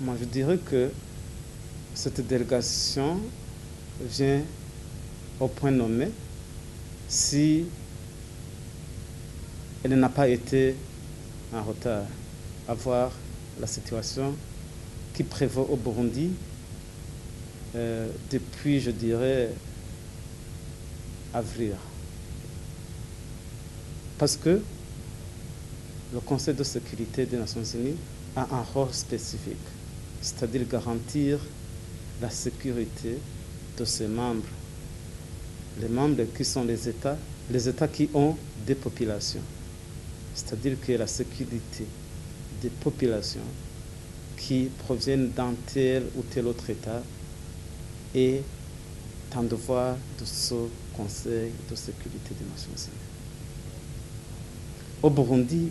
Moi, je dirais que cette délégation vient au point nommé si elle n'a pas été en retard à voir la situation qui prévaut au Burundi depuis, je dirais, avril. Parce que le Conseil de sécurité des Nations Unies a un rôle spécifique, c'est-à-dire garantir la sécurité de ses membres. Les membres qui sont les États qui ont des populations. C'est-à-dire que la sécurité des populations qui proviennent d'un tel ou tel autre État est un devoir de ce Conseil de sécurité des Nations Unies. Au Burundi,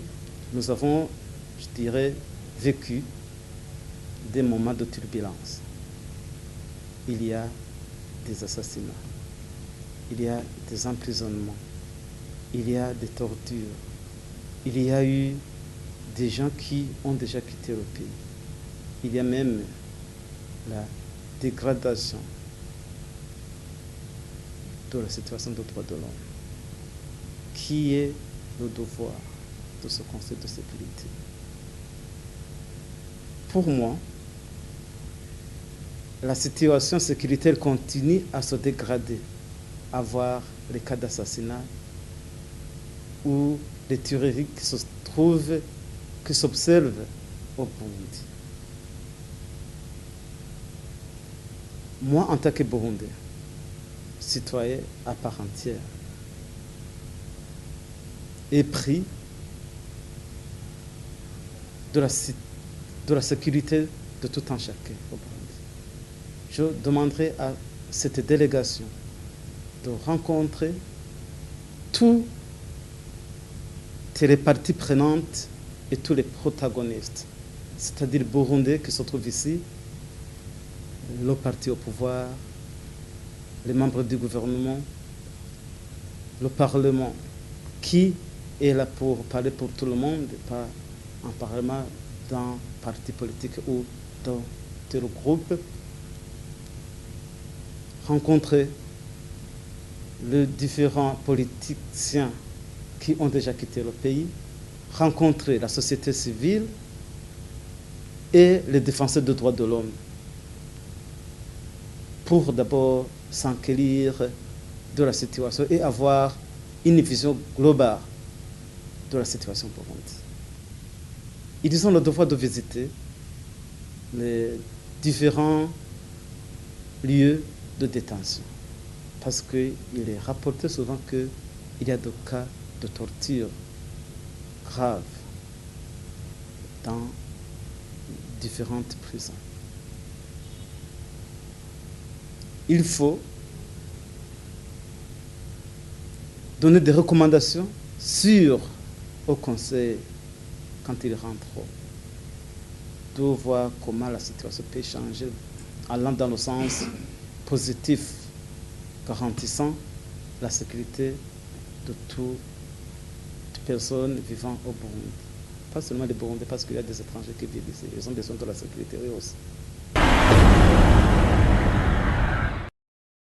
nous avons, je dirais, vécu des moments de turbulence. Il y a des assassinats, il y a des emprisonnements, il y a des tortures, il y a eu des gens qui ont déjà quitté le pays. Il y a même la dégradation de la situation des droits de l'homme, qui est le devoir de ce Conseil de sécurité. Pour moi, la situation sécuritaire continue à se dégrader, à voir les cas d'assassinat ou les tueries qui s'observent au Burundi. Moi, en tant que Burundais, citoyen à part entière, épris de la sécurité de tout un chacun au Burundi, je demanderai à cette délégation de rencontrer toutes les parties prenantes et tous les protagonistes, c'est-à-dire Burundais qui se trouvent ici, le parti au pouvoir, les membres du gouvernement, le Parlement, qui est là pour parler pour tout le monde, pas un Parlement d'un parti politique ou d'un tel groupe, rencontrer les différents politiciens qui ont déjà quitté le pays, rencontrer la société civile et les défenseurs des droits de l'homme pour d'abord s'enquérir de la situation et avoir une vision globale de la situation burundaise. Ils ont le devoir de visiter les différents lieux de détention parce qu'il est rapporté souvent qu'il y a des cas de torture graves dans différentes prisons. Il faut donner des recommandations sûres au Conseil quand il rentre, de voir comment la situation peut changer, allant dans le sens positif, garantissant la sécurité de toutes les personnes vivant au Burundi. Pas seulement les Burundais, parce qu'il y a des étrangers qui vivent ici. Ils ont besoin de la sécurité eux aussi.